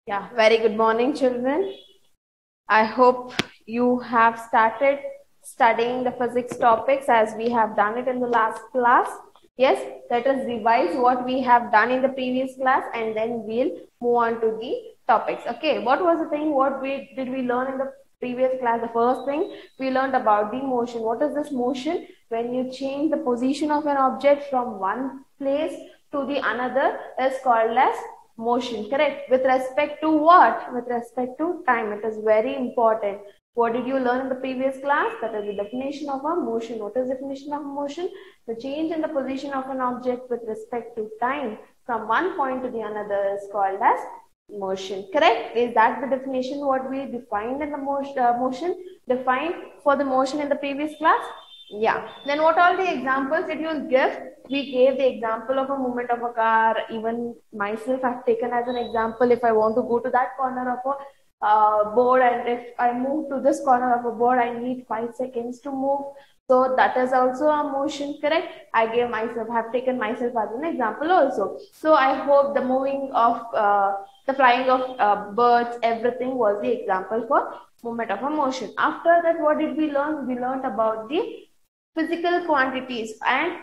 Yeah, very good morning, children. I hope you have started studying the physics topics as we have done it in the last class. Yes, let us revise what we have done in the previous class and then we'll move on to the topics. Okay, what was the thing? What did we learn in the previous class? The first thing we learned about the motion. What is this motion? When you change the position of an object from one place to the another is called as motion. Correct? With respect to what? With respect to time. It is very important. What did you learn in the previous class? That is the definition of a motion. What is the definition of motion? The change in the position of an object with respect to time from one point to the another is called as motion. Correct? Is that the definition what we defined in the motion defined for the motion in the previous class? Yeah. Then what all the examples did you give? We gave the example of a movement of a car. Even myself I've taken as an example. If I want to go to that corner of a board, and if I move to this corner of a board, I need 5 seconds to move. So that is also a motion, correct? I have taken myself as an example also. So I hope the moving of the flying of birds, everything was the example for movement of a motion. After that, what did we learn? We learned about the physical quantities and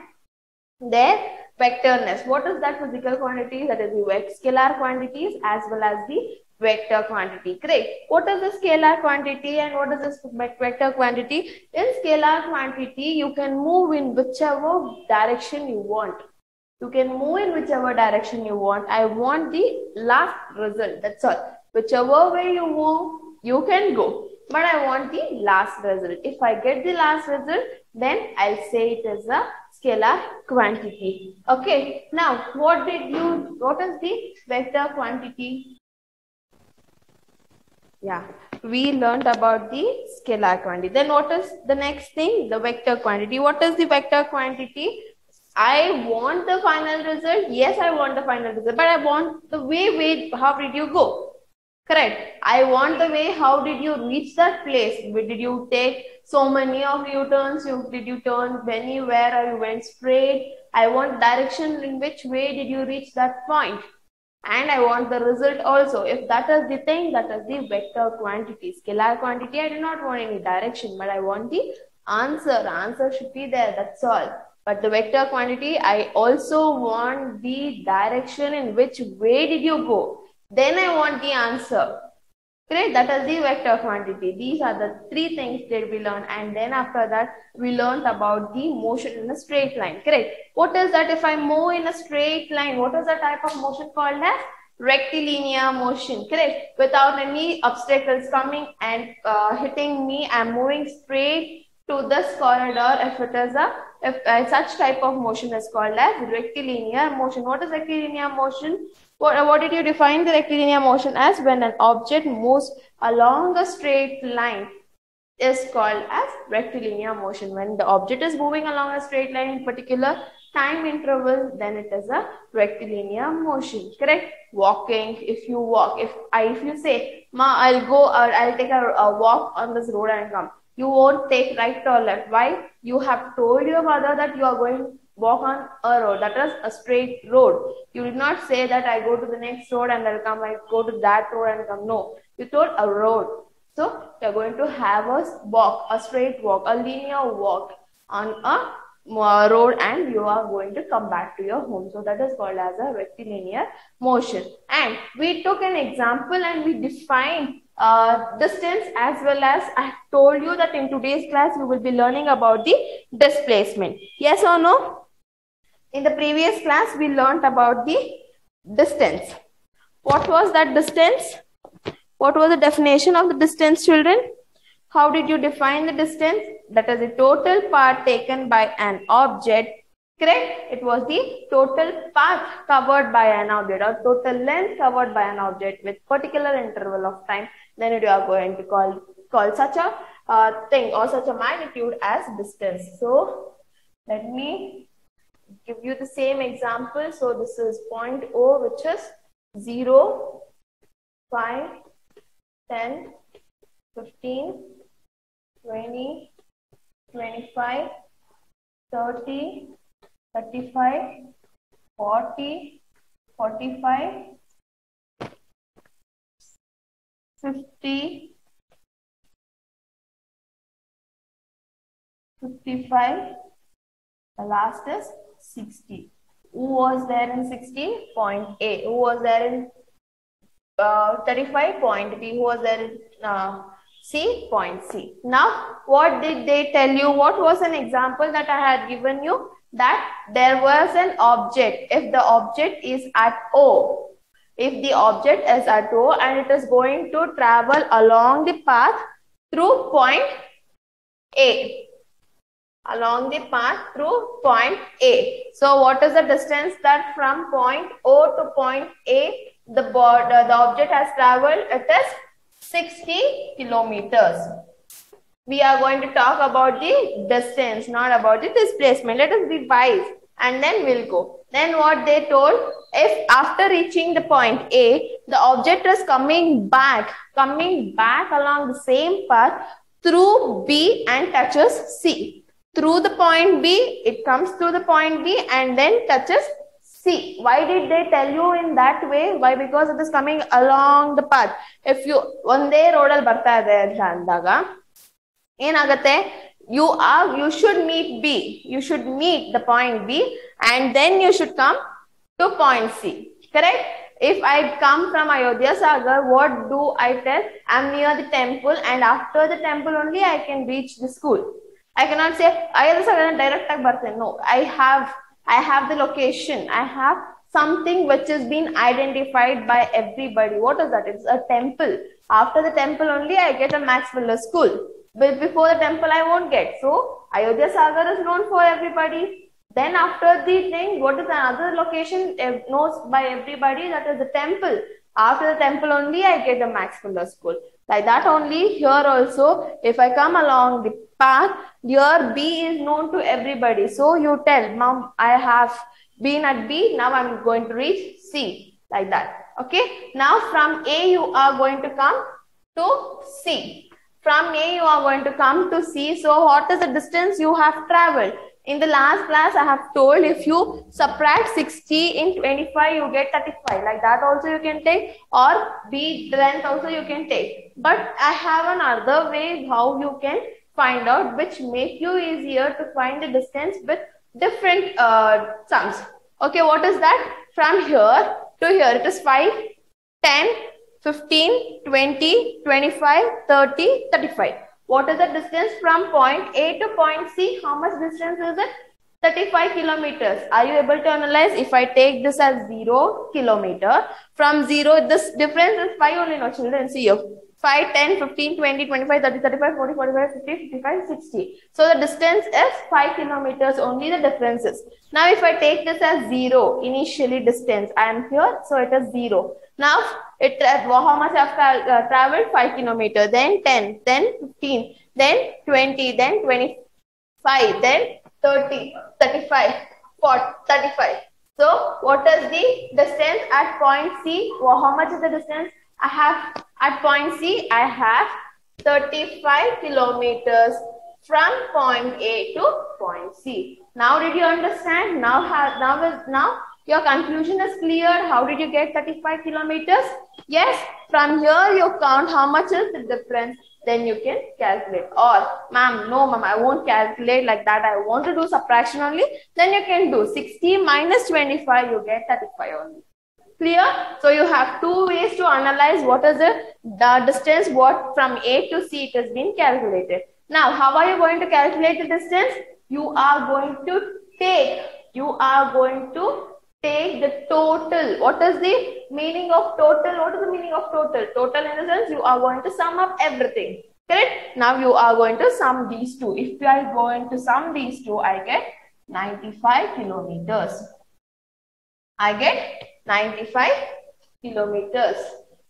their vectorness. What is that physical quantity? That is the scalar quantities as well as the vector quantity. Correct. What is the scalar quantity and what is this vector quantity? In scalar quantity, you can move in whichever direction you want. You can move in whichever direction you want. I want the last result. That's all. Whichever way you move, you can go. But I want the last result. If I get the last result, then I'll say it is a scalar quantity. Okay. Now, what is the vector quantity? Yeah, we learned about the scalar quantity. Then what is the next thing? The vector quantity. What is the vector quantity? I want the final result. Yes, I want the final result, but I want the way, how did you go? Correct. I want the way, how did you reach that place? Did you take so many of U-turns? Did you turn anywhere or you went straight? I want direction in which way did you reach that point? And I want the result also. If that is the thing, that is the vector quantity. Scalar quantity, I do not want any direction, but I want the answer. Answer should be there, that's all. But the vector quantity, I also want the direction in which way did you go. Then I want the answer. Great, that is the vector quantity. These are the three things that we learn, and then after that we learned about the motion in a straight line. Correct. What is that? If I move in a straight line, what is the type of motion called as? Rectilinear motion. Correct. Without any obstacles coming and hitting me, I am moving straight to this corridor. If such type of motion is called as rectilinear motion. What is rectilinear motion? What did you define the rectilinear motion as? When an object moves along a straight line is called as rectilinear motion. When the object is moving along a straight line in particular time interval, then it is a rectilinear motion. Correct? Walking, if you walk, if you say, Ma, I'll go or I'll take a walk on this road and come. You won't take right or left. Why? You have told your mother that you are going walk on a road, that is a straight road. You did not say that I go to the next road and I'll come, I go to that road and come. No, you told a road. So you're going to have a walk, a straight walk, a linear walk on a road, and you are going to come back to your home. So that is called as a rectilinear motion. And we took an example and we defined distance, as well as I have told you that in today's class we will be learning about the displacement. Yes or no? In the previous class, we learnt about the distance. What was that distance? What was the definition of the distance, children? How did you define the distance? That is the total path taken by an object. Correct? It was the total path covered by an object, or total length covered by an object with particular interval of time. Then you are going to call such a thing or such a magnitude as distance. So let me give you the same example. So this is point O, which is 0, 5, 10, 15, 20, 25, 30, 35, 40, 45, 50, 55, the last is 60. Who was there in 60? Point A. Who was there in 35? Point B. Who was there in C? Point C. Now, what did they tell you? What was an example that I had given you? That there was an object. If the object is at O, if the object is at O and it is going to travel along the path through point A, along the path through point A. So what is the distance that from point O to point A the object has traveled? It is 60 kilometers. We are going to talk about the distance, not about the displacement. Let us be wise and then we'll go. Then what they told, if after reaching the point A, the object is coming back along the same path through B and touches C. Through the point B, it comes through the point B and then touches C. Why did they tell you in that way? Why? Because it is coming along the path. If you one day road al barta ide anta andaga ಏನಾಗುತ್ತೆ, you should meet B. You should meet the point B and then you should come to point C. Correct? If I come from Ayodhya Sagar, what do I tell? I'm near the temple and after the temple only I can reach the school. I cannot say Ayodhya Sagar direct tak barte. No, I have the location. I have something which has been identified by everybody. What is that? It's a temple. After the temple only I get a Max Miller school. But before the temple I won't get. So Ayodhya Sagar is known for everybody. Then after the thing, what is another location knows by everybody? That is the temple. After the temple only I get the Max Miller school. Like that only here also, if I come along the path, here B is known to everybody. So you tell, Mom, I have been at B, now I'm going to reach C. Like that. Okay. Now from A you are going to come to C. From A you are going to come to C. So what is the distance you have traveled? In the last class I have told, if you subtract 60 in 25 you get 35. Like that also you can take, or B length also you can take. But I have another way how you can find out, which make you easier to find the distance with different sums. Okay, what is that? From here to here it is 5, 10, 15, 20, 25, 30, 35. What is the distance from point A to point C? How much distance is it? 35 kilometers. Are you able to analyze? If I take this as 0 kilometer, from 0, this difference is 5 only, no children. See you. 5, 10, 15, 20, 25, 30, 35, 40, 45, 50, 55, 60. So the distance is 5 kilometers only, the differences. Now if I take this as 0, initially distance, I am here, so it is 0. Now, how much I have traveled? 5 kilometers, then 10, then 15, then 20, then 25, then 30, 35, 40, 35. So, what is the distance at point C? Well, how much is the distance? I have at point C, I have 35 kilometers from point A to point C. Now, did you understand? Now your conclusion is clear. How did you get 35 kilometers? Yes, from here you count how much is the difference. Then you can calculate. Or, ma'am, no, ma'am, I won't calculate like that. I want to do subtraction only. Then you can do 60 minus 25, you get 35 only. Clear? So you have two ways to analyze what is the distance, what from A to C it has been calculated. Now, how are you going to calculate the distance? You are going to take the total. What is the meaning of total? What is the meaning of total? Total in the sense you are going to sum up everything. Correct? Now you are going to sum these two. If I are going to sum these two, I get 95 kilometers. I get 95 kilometers.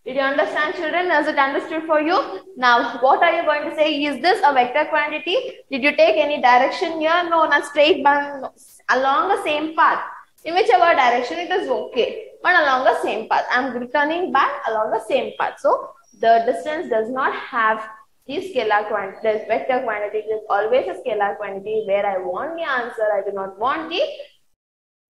Did you understand, children? Is it understood for you? Now, what are you going to say? Is this a vector quantity? Did you take any direction here? No, not straight, but along the same path. In whichever direction it is okay, but along the same path. I am returning back along the same path. So, the distance does not have the scalar quantity, the vector quantity. It is always a scalar quantity where I want the answer. I do not want the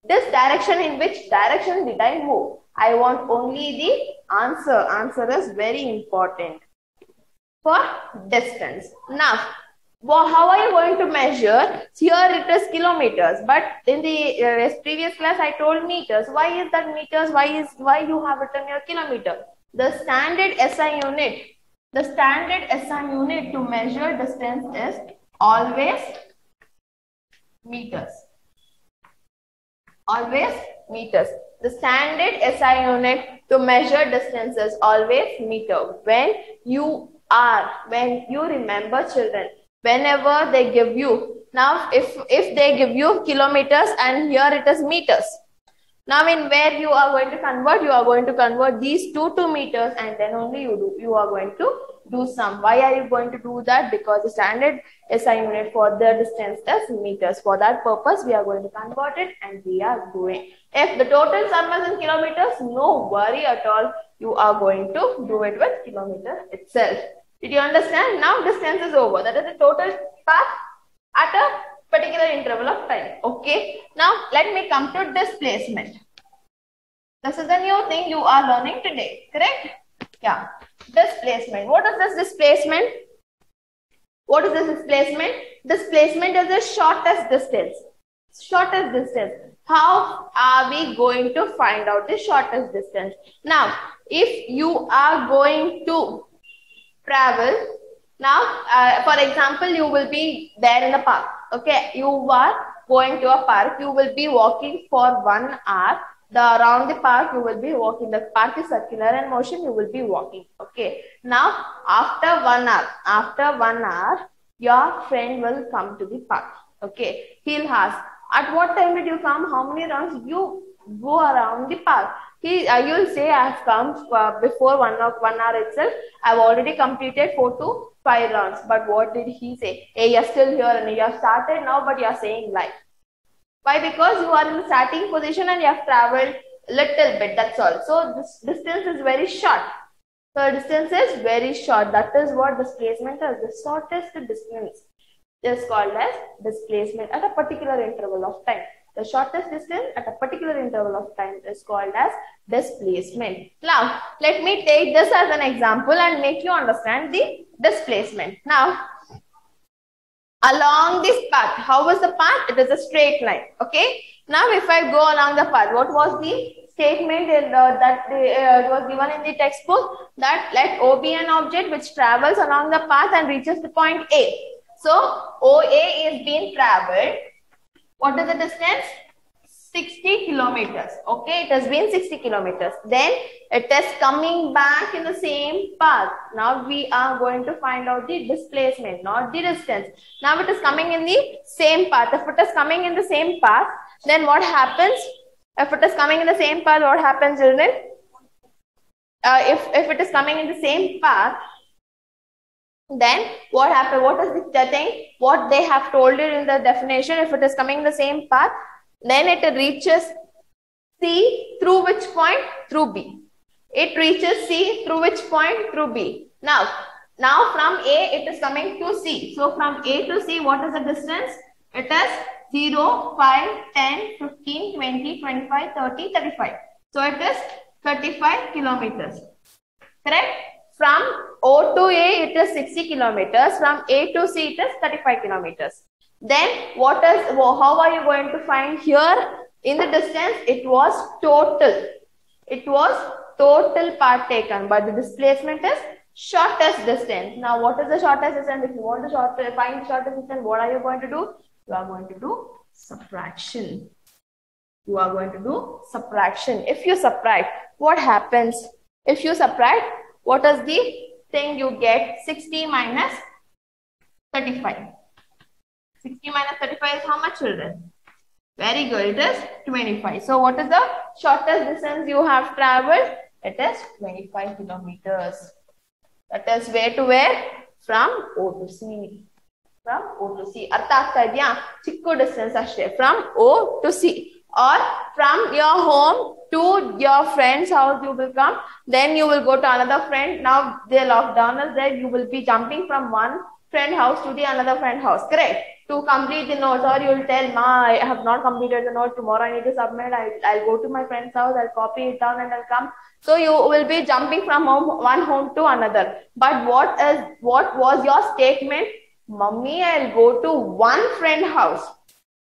This direction, in which direction did I move? I want only the answer. Answer is very important for distance. Now, how are you going to measure? Here it is kilometers, but in the previous class I told meters. Why is that meters? Why you have written your kilometer? The standard SI unit. The standard SI unit to measure distance is always meters. Always meters. The standard SI unit to measure distance is always meter. When you remember, children, whenever they give you, now if they give you kilometers and here it is meters. Now in where you are going to convert these two to meters, and then only you are going to do sum. Why are you going to do that? Because the standard SI unit for the distance is meters. For that purpose, we are going to convert it, and we are doing. If the total sum is in kilometers, no worry at all. You are going to do it with kilometer itself. Did you understand? Now distance is over. That is the total path at a particular interval of time. Okay. Now let me come to displacement. This is a new thing you are learning today. Correct? Yeah. Displacement. What is this displacement? What is this displacement? Displacement is the shortest distance. Shortest distance. How are we going to find out the shortest distance? Now, if you are going to travel, now, for example, you will be there in the park. Okay, you are going to a park. You will be walking for 1 hour. Around the park, you will be walking. The park is circular in motion. You will be walking. Okay. Now, after 1 hour, your friend will come to the park. Okay. He'll ask, at what time did you come? How many rounds you go around the park? You'll say, I have come before 1 hour itself. I've already completed 4 to 5 rounds. But what did he say? Hey, you're still here and you have started now, but you're saying lie. Why? Because you are in the starting position and you have traveled little bit. That's all. So this distance is very short. So distance is very short. That is what displacement is. The shortest distance is called as displacement at a particular interval of time. The shortest distance at a particular interval of time is called as displacement. Now, let me take this as an example and make you understand the displacement. Now, along this path, how was the path? It is a straight line. Okay. Now, if I go along the path, what was the statement that was given in the textbook? That let O be an object which travels along the path and reaches the point A. So, OA is being traveled. What is the distance? 60 kilometers. Okay, it has been 60 kilometers. Then it is coming back in the same path. Now we are going to find out the displacement, not the distance. Now it is coming in the same path. If it is coming in the same path, then what happens? If it is coming in the same path, what happens, children? If it is coming in the same path, then what happens? What is the thing? What they have told it in the definition? If it is coming in the same path, then it reaches C through which point? Through B. It reaches C through which point? Through B. Now from A it is coming to C. So from A to C, what is the distance? It is 0, 5, 10, 15, 20, 25, 30, 35. So it is 35 kilometers. Correct? From O to A, it is 60 kilometers. From A to C, it is 35 kilometers. Then, how are you going to find here in the distance? It was total. It was total part taken, but the displacement is shortest distance. Now, what is the shortest distance? If you want to find the shortest distance, what are you going to do? You are going to do subtraction. You are going to do subtraction. If you subtract, what happens? If you subtract, what is the thing you get? 60 minus 35. 60 minus 35 is how much, children? Very good. It is 25. So what is the shortest distance you have traveled? It is 25 kilometers. That is where to where? From O to C. From O to C. Artha agta idya? Chikku distance ashte. From O to C. Or from your home to your friend's house you will come. Then you will go to another friend. Now the lockdown is there. You will be jumping from one friend house to the another friend house, correct? To complete the notes, or you'll tell, Ma, I have not completed the note, tomorrow I need to submit, I'll go to my friend's house, I'll copy it down and I'll come. So you will be jumping from one home to another. But what was your statement? Mummy, I'll go to one friend house.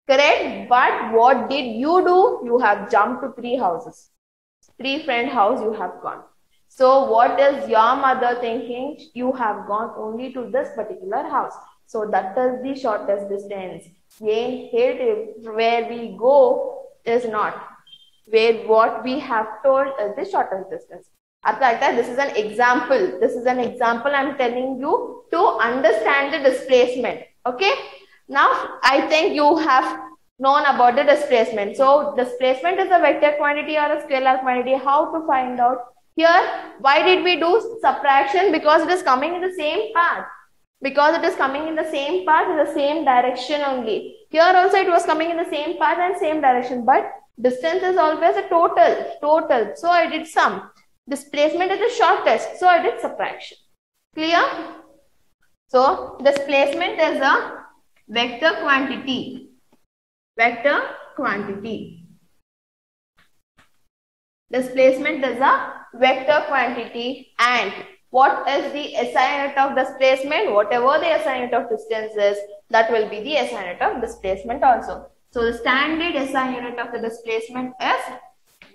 Correct? But what did you do? You have jumped to 3 houses. 3 friend house you have gone. So what is your mother thinking? You have gone only to this particular house. So that is the shortest distance. Where we go is not. Where what we have told is the shortest distance. This is an example. This is an example I'm telling you to understand the displacement. Okay. Now I think you have known about the displacement. So displacement is a vector quantity or a scalar quantity. How to find out? Here, why did we do subtraction? Because it is coming in the same path. Because it is coming in the same path, in the same direction only. Here also it was coming in the same path and same direction. But distance is always a total. So I did sum. Displacement is the shortest. So I did subtraction. Clear? So displacement is a vector quantity. Vector quantity. Displacement is a vector quantity, and what is the SI unit of displacement? Whatever the SI unit of distance is, that will be the SI unit of displacement also. So the standard SI unit of the displacement is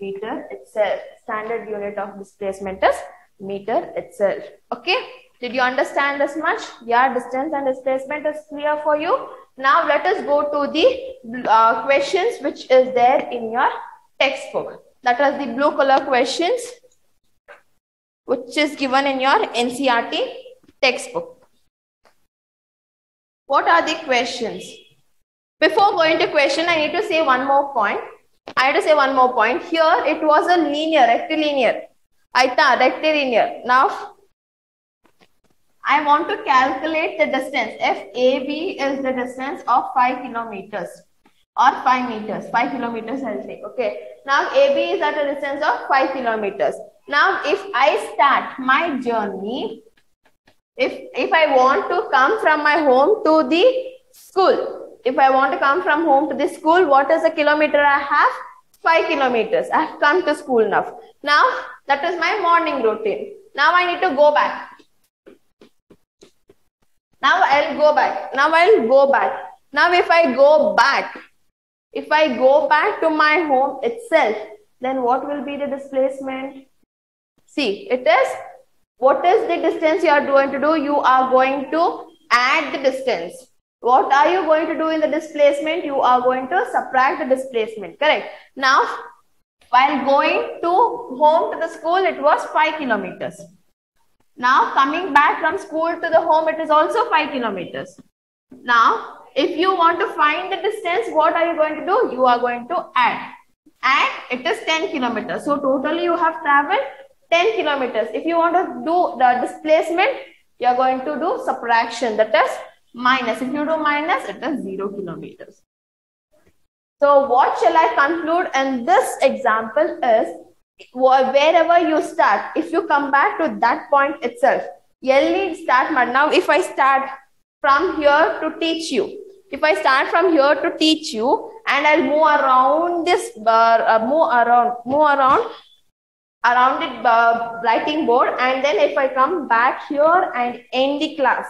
meter itself. Standard unit of displacement is meter itself. Okay. Did you understand this much? Yeah, distance and displacement is clear for you. Now let us go to the questions which is there in your textbook. That is the blue color questions which is given in your NCERT textbook. What are the questions? Before going to question, I need to say one more point. Here it was a rectilinear. Rectilinear. Now I want to calculate the distance. If AB is the distance of 5 kilometers or 5 meters, 5 kilometers I'll say. Okay. Now AB is at a distance of 5 kilometers. Now if I start my journey, if I want to come from my home to the school, if I want to come from home to the school, what is the kilometer I have? 5 kilometers. I have come to school now. Now that is my morning routine. Now I need to go back. Now I'll go back. Now if I go back to my home itself, then what will be the displacement? See, it is, what is the distance you are going to do? You are going to add the distance. What are you going to do in the displacement? You are going to subtract the displacement, correct? Now, while going to home to the school, it was 5 kilometers. Now, coming back from school to the home, it is also 5 kilometers. Now, if you want to find the distance, what are you going to do? You are going to add. And it is 10 kilometers. So, totally you have traveled 10 kilometers. If you want to do the displacement, you are going to do subtraction. That is minus. If you do minus, it is 0 kilometers. So, what shall I conclude in this example is, wherever you start, if you come back to that point itself, now if I start from here to teach you, and I'll move around this around the writing board, and then if I come back here and end the class,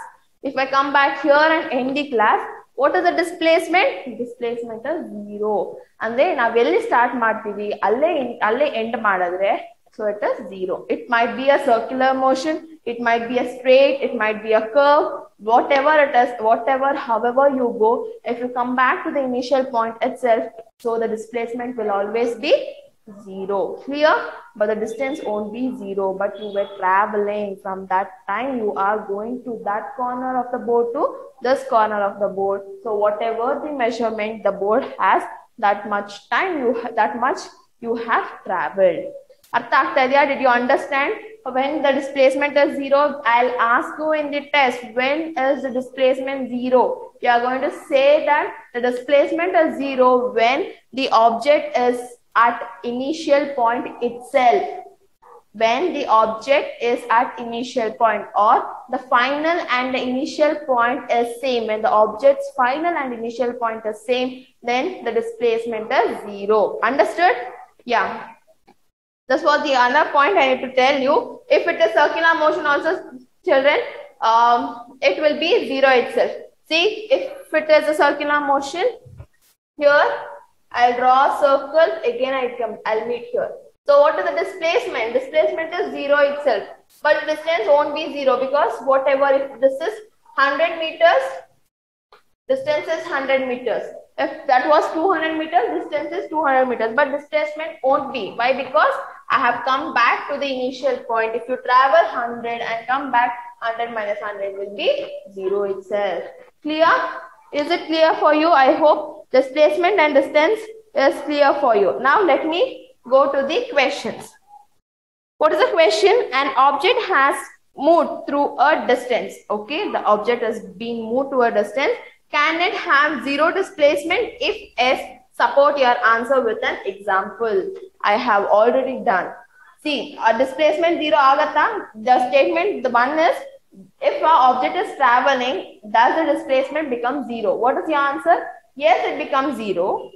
what is the displacement? Displacement is 0. And then now we'll start martivi. End madadre. So it is 0. It might be a circular motion. It might be a straight. It might be a curve. Whatever it is, however you go, if you come back to the initial point itself, so the displacement will always be 0. Clear? But the distance won't be 0. But you were traveling from that time. You are going to that corner of the board to this corner of the board. So whatever the measurement the board has, that much time you have traveled. Did you understand? When the displacement is 0, I'll ask you in the test, when is the displacement 0? You are going to say that the displacement is 0 when the object is at initial point itself. when the object is at initial point, or the final and the initial point is same. When the object's final and initial point is same, then the displacement is 0. Understood? Yeah. This was the other point I need to tell you. If it is circular motion also, children, it will be 0 itself. See, if it is a circular motion, here I'll draw a circle, again I'll meet here. So what is the displacement? Displacement is 0 itself. But the distance won't be 0, because whatever, if this is 100 meters, distance is 100 meters. If that was 200 meters, distance is 200 meters. But displacement won't be. Why? Because I have come back to the initial point. If you travel 100 and come back, 100 minus 100 will be 0 itself. Clear? Is it clear for you? I hope displacement and distance is clear for you. Now let me go to the questions. What is the question? An object has moved through a distance. Okay, the object has been moved to a distance. Can it have 0 displacement? If yes, support your answer with an example. I have already done. See, a displacement 0 agata. The statement, the one is, if an object is traveling, does the displacement become 0? What is your answer? Yes, it becomes 0.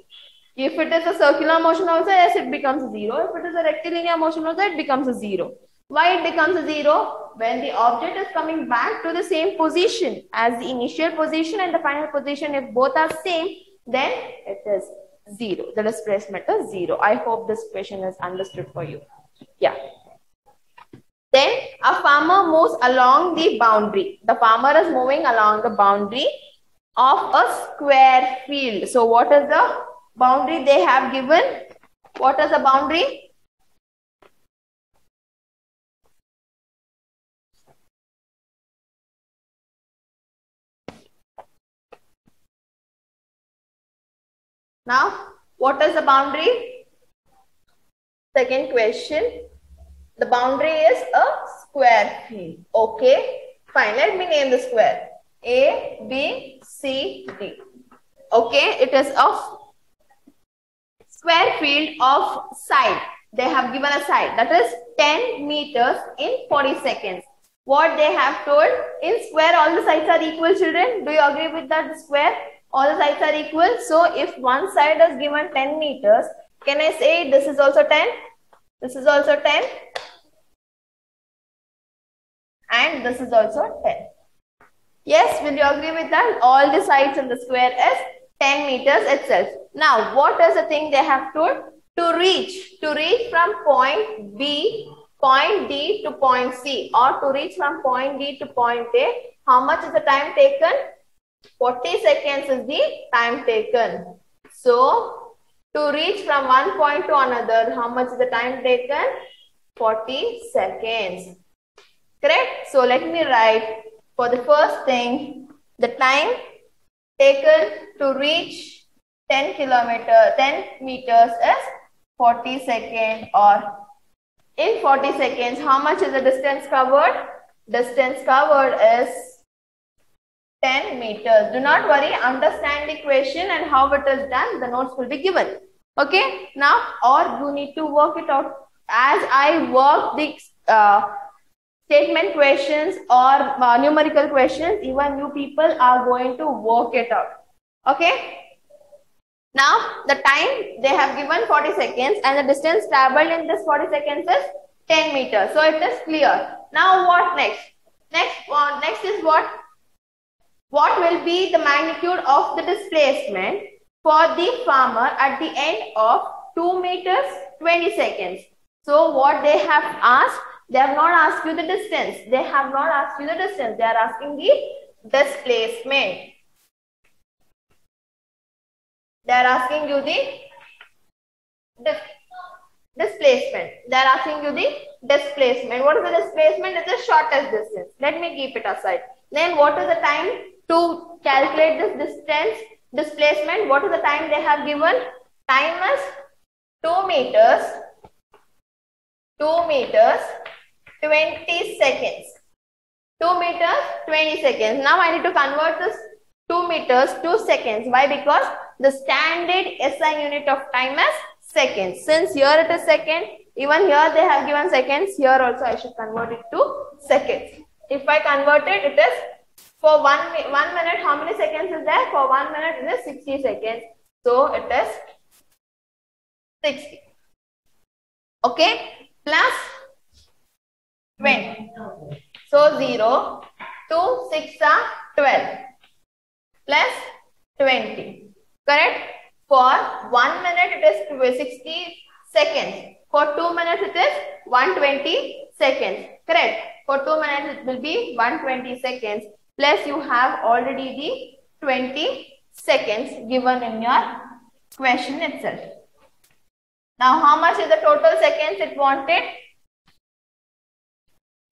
If it is a circular motion also, yes, it becomes 0. If it is a rectilinear motion also, it becomes a 0. Why it becomes a 0? When the object is coming back to the same position as the initial position and the final position, if both are same, then it is 0. The displacement is 0. I hope this question is understood for you. Yeah. Then a farmer moves along the boundary. The farmer is moving along the boundary of a square field. So what is the boundary they have given? What is the boundary? Now, what is the boundary? Second question. The boundary is a square field. Okay, fine. Let me name the square. A, B, C, D. Okay, it is a square field of side. They have given a side, that is 10 meters in 40 seconds. What they have told, in square all the sides are equal, children. Do you agree with that? Square, all the sides are equal. So if one side is given 10 meters, can I say this is also 10? This is also 10. And this is also 10. Yes, will you agree with that? All the sides in the square is 10 meters itself. Now, what is the thing they have told? To reach from point B, point D to point C, or to reach from point D to point A, how much is the time taken? 40 seconds is the time taken. So, to reach from one point to another, how much is the time taken? 40 seconds. Correct? So, let me write for the first thing, the time taken to reach 10 meters is 40 seconds, or in 40 seconds, how much is the distance covered? Distance covered is 10 meters. Do not worry, understand the question and how it is done. The notes will be given. Okay, now, or you need to work it out. As I work the statement questions or numerical questions, even you people are going to work it out. Okay. Now, the time they have given 40 seconds and the distance traveled in this 40 seconds is 10 meters. So, it is clear. Now, what next? Next is what? What will be the magnitude of the displacement for the farmer at the end of 2 meters 20 seconds? So, what they have asked? They have not asked you the distance. They have not asked you the distance. They are asking the displacement. They are asking you the displacement. They are asking you the displacement. What is the displacement? It's the shortest distance. Let me keep it aside. Then what is the time to calculate this displacement? What is the time they have given? Time is 2 meters 20 seconds. 2 meters 20 seconds. Now I need to convert this 2 meters to seconds. Why? Because the standard SI unit of time is seconds. Since here it is second, Even here they have given seconds. Here also I should convert it to seconds. If I convert it, it is for 1 minute. How many seconds is there? For 1 minute it is 60 seconds. So it is 60. Okay. Plus 20. So 0, 2, 6 are 12. Plus 20. Correct? For 1 minute it is 60 seconds. For 2 minutes it is 120 seconds. Correct? For 2 minutes it will be 120 seconds. Plus you have already the 20 seconds given in your question itself. Now how much is the total seconds it wanted?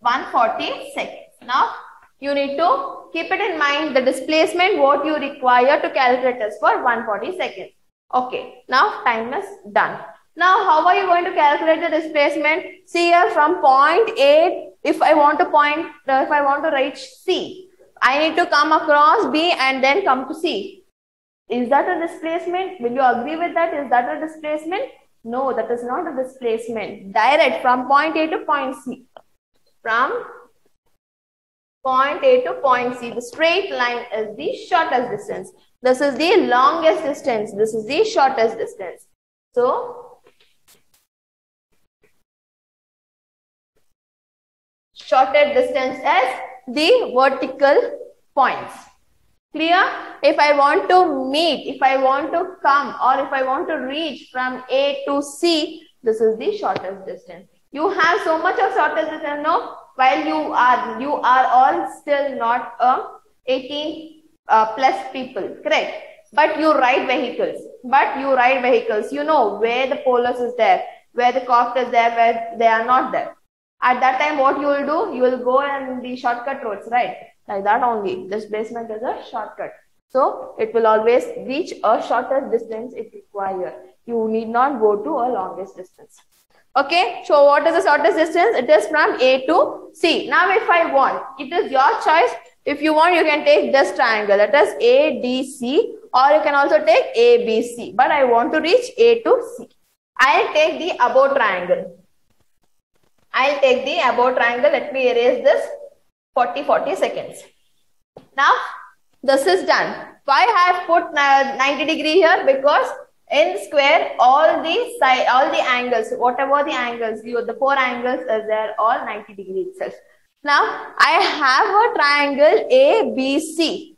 140 seconds. Now you need to keep it in mind the displacement what you require to calculate is for 140 seconds. Okay, now time is done. Now how are you going to calculate the displacement? See here from point A, if I want to reach C, I need to come across B and then come to C. Is that a displacement? Will you agree with that? Is that a displacement? No, that is not a displacement. Direct from point A to point C. From point A to point C, the straight line is the shortest distance. This is the longest distance. This is the shortest distance. So, shortest distance is the vertical points. Clear? If I want to meet, if I want to come, or if I want to reach from A to C, this is the shortest distance. You have so much of shortest distance, no? While you are all still not 18 plus people, correct? But you ride vehicles. You know where the polus is there, where the coft is there, where they are not there. At that time, what you will do? You will go in the shortcut roads, right? Like that only. Displacement is a shortcut. So it will always reach a shortest distance it requires. You need not go to a longest distance. Okay, so what is the shortest distance? It is from A to C. Now if I want, it is your choice. If you want, you can take this triangle. That is ADC, or you can also take ABC. But I want to reach A to C. I'll take the above triangle. Let me erase this 40 seconds. Now this is done. Why I have put 90 degree here? Because in square, all the angles, whatever the angles, the 4 angles is there, all 90 degree itself. Now, I have a triangle ABC.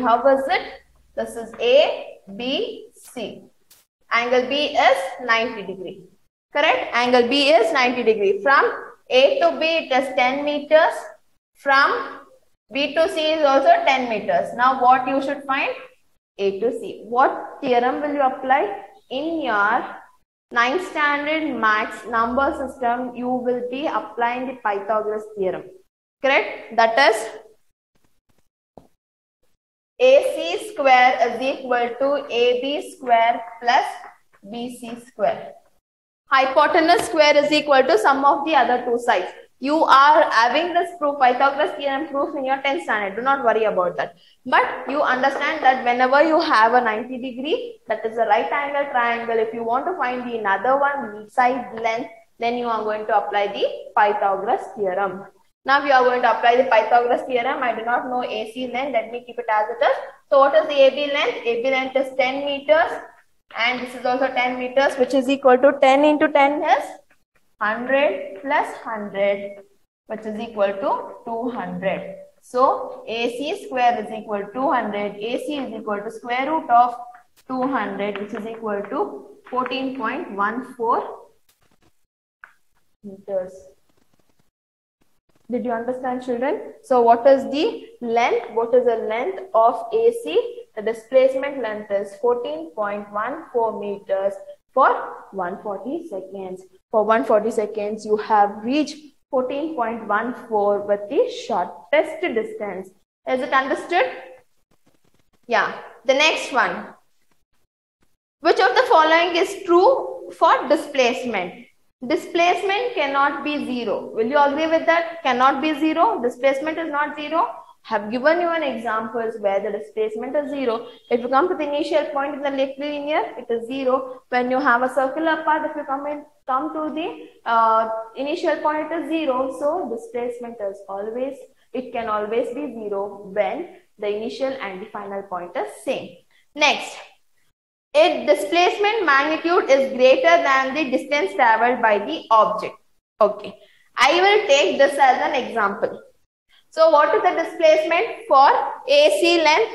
How is it? This is ABC. Angle B is 90 degree. Correct? Angle B is 90 degree. From A to B, it is 10 meters. From B to C is also 10 meters. Now, what you should find? A to C. What theorem will you apply? In your 9th standard maths number system, you will be applying the Pythagoras theorem. Correct? That is AC square is equal to AB square plus BC square. Hypotenuse square is equal to sum of the other two sides. You are having this proof, Pythagoras theorem proof in your 10th standard. Do not worry about that. But you understand that whenever you have a 90 degree, that is a right angle triangle. If you want to find the another one, side length, then you are going to apply the Pythagoras theorem. Now we are going to apply the Pythagoras theorem. I do not know AC length. Let me keep it as it is. So what is the AB length? AB length is 10 meters. And this is also 10 meters, which is equal to 10 into 10 is 100 plus 100, which is equal to 200. So, AC square is equal to 200. AC is equal to square root of 200, which is equal to 14.14 meters. Did you understand, children? So, what is the length? What is the length of AC? The displacement length is 14.14 meters for 140 seconds. For 140 seconds, you have reached 14.14 with the shortest distance. Is it understood? Yeah. The next one. Which of the following is true for displacement? Displacement cannot be zero. Will you agree with that? Cannot be zero. Displacement is not zero. have given you an examples where the displacement is 0. If you come to the initial point in the rectilinear, it is 0. When you have a circular path, if you come to the initial point, it is 0. So displacement is always, it can always be 0 when the initial and the final point is same. Next, if displacement magnitude is greater than the distance traveled by the object. Okay, I will take this as an example. So what is the displacement for AC length?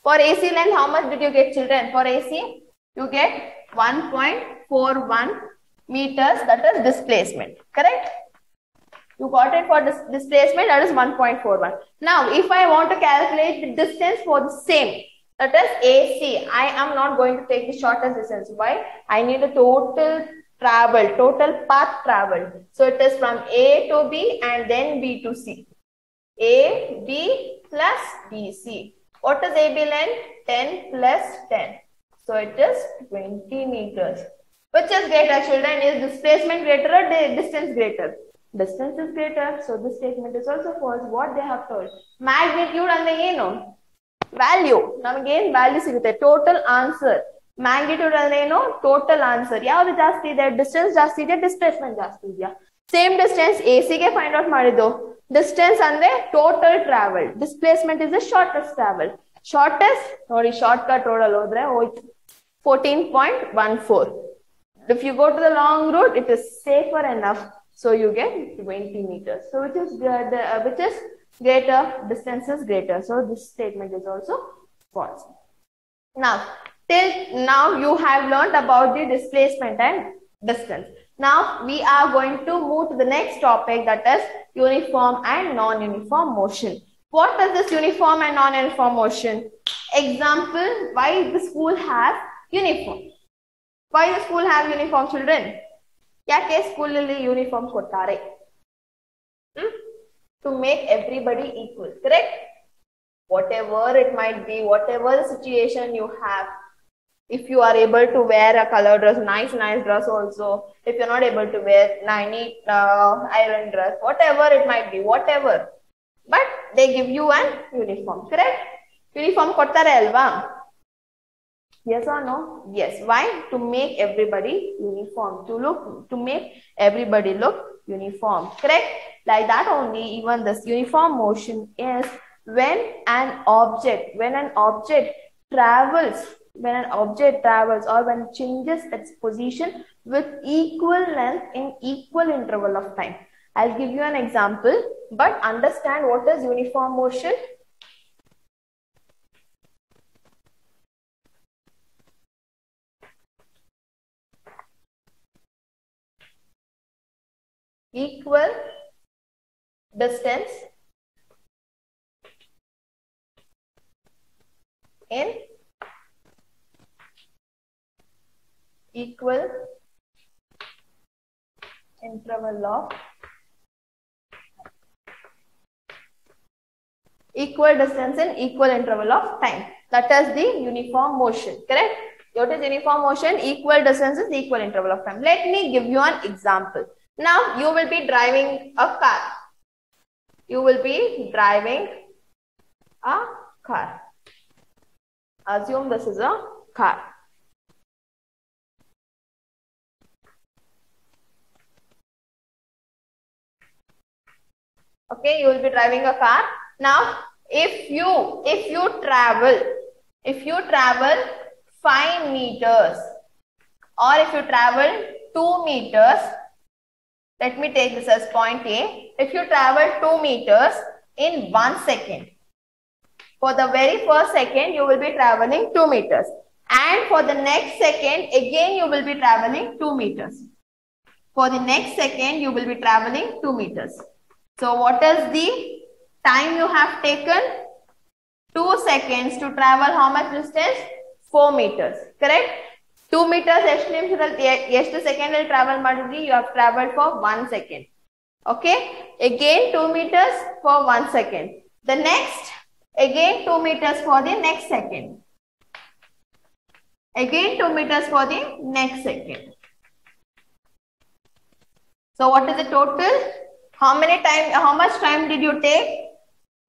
For AC length, how much did you get, children? For AC, you get 1.41 meters, that is displacement, correct? You got it for this displacement, that is 1.41. Now, if I want to calculate the distance for the same, that is AC, I am not going to take the shortest distance. Why? I need a total travel, total path traveled. So it is from A to B and then B to C. A, B plus BC. What is AB length? 10 plus 10. So it is 20 meters. Which is greater, children? Is displacement greater or distance greater? Distance is greater. So this statement is also false. What they have told? Magnitude and the value. Namagen value sigute. Total answer. Magnitude and total answer. Yavadu jaasti ide? Distance jaasti ide? Displacement jaasti ide? Same distance AC ke find out marido. Distance and the total travel. Displacement is the shortest travel. Shortest, sorry, shortcut total hodre 14.14. If you go to the long route, it is safer enough. So you get 20 meters. So which is greater, distance is greater. So this statement is also false. Now, till now you have learned about the displacement and distance. Now we are going to move to the next topic, that is uniform and non-uniform motion. What is this uniform and non-uniform motion? Example, why the school has uniform? Why the school have uniform, children? Yake school lili uniform kottare? To make everybody equal, correct? Whatever it might be, whatever the situation you have, if you are able to wear a color dress, nice dress also. If you're not able to wear iron dress, whatever it might be, whatever. But they give you an uniform, correct? Uniform kottare alva? Yes or no? Yes. Why? To make everybody uniform. To make everybody look uniform, correct? Like that only, even this uniform motion is when an object travels or when it changes its position with equal length in equal interval of time. I'll give you an example, but understand what is uniform motion. Equal distance in equal interval of equal distance in equal interval of time. That is the uniform motion, correct? What is uniform motion? Equal distances, equal interval of time. Let me give you an example. Now you will be driving a car. You will be driving a car. Assume this is a car. Okay, you will be driving a car. Now, if you travel 5 meters or if you travel 2 meters, let me take this as point A. If you travel 2 meters in 1 second, for the very first second, you will be traveling 2 meters. And for the next second, again, you will be traveling 2 meters. For the next second, you will be traveling 2 meters. So what is the time you have taken? 2 seconds to travel how much distance? 4 meters. Correct? 2 meters ಎಷ್ಟು second will travel ಮಾಡಿದ್ರಿ? You have traveled for 1 second. Okay? Again 2 meters for 1 second. The next, again 2 meters for the next second. Again 2 meters for the next second. So what is the total? How much time did you take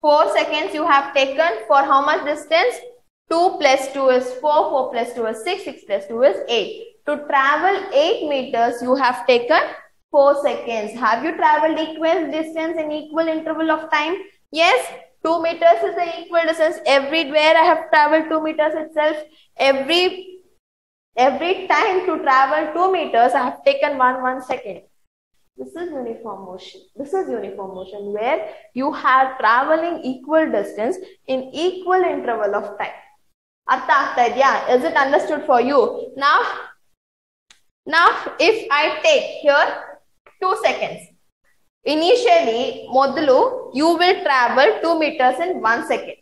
4 seconds you have taken for how much distance? 2 plus 2 is 4, 4 plus 2 is 6, 6 plus 2 is 8. To travel 8 meters, you have taken 4 seconds. Have you traveled equal distance in equal interval of time? Yes, 2 meters is the equal distance. Everywhere I have traveled 2 meters itself. Every time to travel 2 meters, I have taken 1 second. This is uniform motion. This is uniform motion where you are traveling equal distance in equal interval of time. Artha aagta idya? Is it understood for you? Now if I take here 2 seconds. Initially, modulu, you will travel 2 meters in 1 second.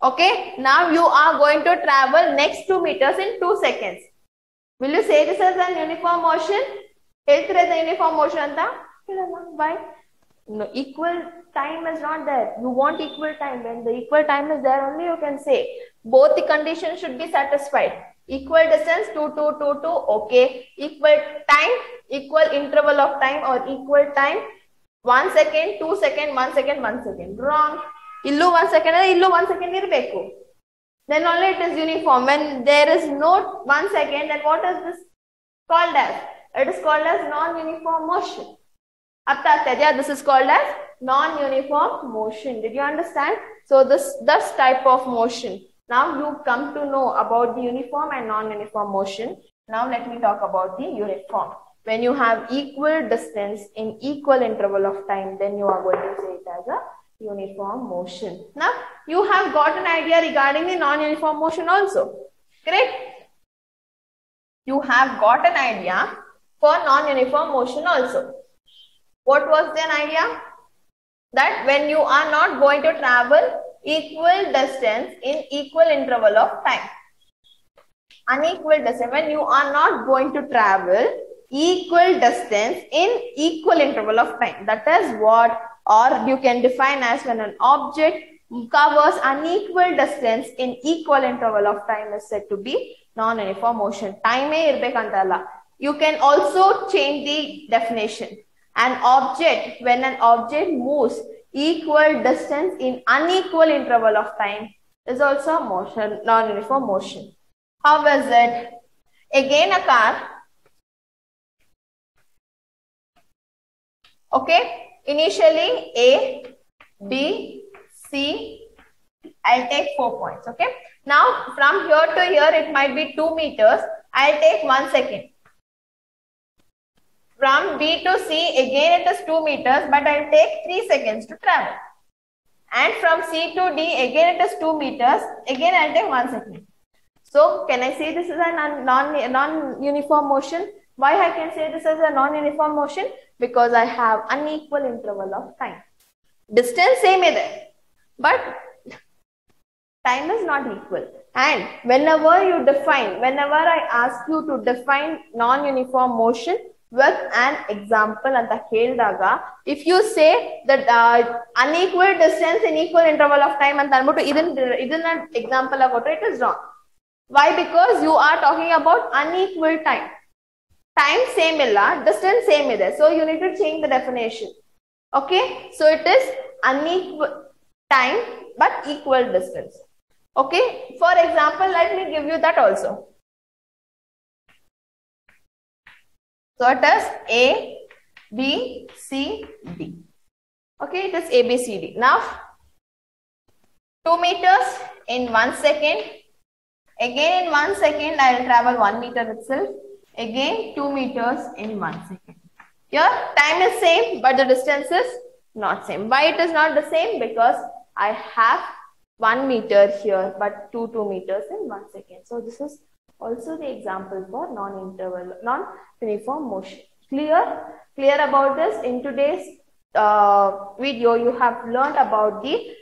Okay. Now you are going to travel next 2 meters in 2 seconds. Will you say this as an uniform motion? The uniform motion. Why? No, equal time is not there. You want equal time. When the equal time is there, only you can say. Both the conditions should be satisfied. Equal distance, 2, 2, 2, 2. Okay. Equal time, equal interval of time or equal time. 1 second, 2 second, 1 second, 1 second. Wrong. Illu 1 second, illu 1 second irbeku. Then only it is uniform. When there is no 1 second, then what is this called as? It is called as non-uniform motion. This is called as non-uniform motion. Did you understand? So this type of motion. Now you come to know about the uniform and non-uniform motion. Now let me talk about the uniform. When you have equal distance in equal interval of time, then you are going to say it as a uniform motion. Now you have got an idea regarding the non-uniform motion also. Correct? You have got an idea for non-uniform motion also. What was the idea? That when you are not going to travel equal distance in equal interval of time. Unequal distance, when you are not going to travel equal distance in equal interval of time. That is what, or you can define as when an object covers unequal distance in equal interval of time is said to be non-uniform motion. Time irbekantalla. You can also change the definition. An object, when an object moves equal distance in unequal interval of time is also motion, non-uniform motion. How is it? Again a car. Okay. Initially A, B, C. I'll take 4 points. Okay. Now from here to here it might be 2 meters. I'll take 1 second. From B to C, again it is 2 meters, but I'll take 3 seconds to travel. And from C to D, again it is 2 meters, again I'll take 1 second. So, can I say this is a non-uniform motion? Why I can say this is a non-uniform motion? Because I have unequal interval of time. Distance same is there, but time is not equal. And whenever I ask you to define non-uniform motion, with an example anta keldaga, if you say that unequal distance in equal interval of time anta anbuttu idನ್ನ example agotre, it is wrong. Why? Because you are talking about unequal time. Time same illa, distance same ide. So you need to change the definition. Okay, so it is unequal time but equal distance. Okay, for example, let me give you that also. So it is A, B, C, D. Okay, it is A, B, C, D. Now, 2 meters in 1 second. Again in 1 second, I will travel 1 meter itself. Again 2 meters in 1 second. Here, time is same, but the distance is not same. Why it is not the same? Because I have 1 meter here, but 2 meters in 1 second. So this is also the example for non-uniform motion. Clear about this? In today's video, you have learned about the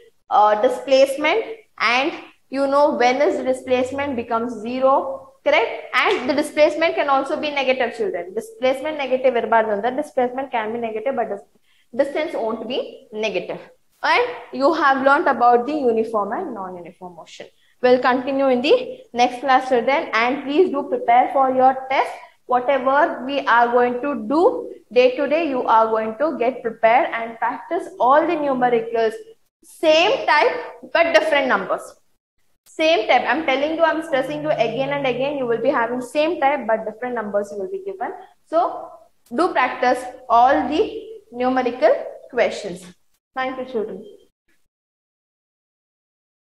displacement, and you know when is the displacement becomes 0, correct? And the displacement can also be negative, children. Displacement negative, displacement can be negative, but distance won't be negative. And you have learned about the uniform and non-uniform motion. We'll continue in the next class then, and please do prepare for your test. Whatever we are going to do day to day, you are going to get prepared and practice all the numericals. Same type, but different numbers. Same type. I'm telling you, I'm stressing you again and again. You will be having same type, but different numbers you will be given. So do practice all the numerical questions. Thank you, children.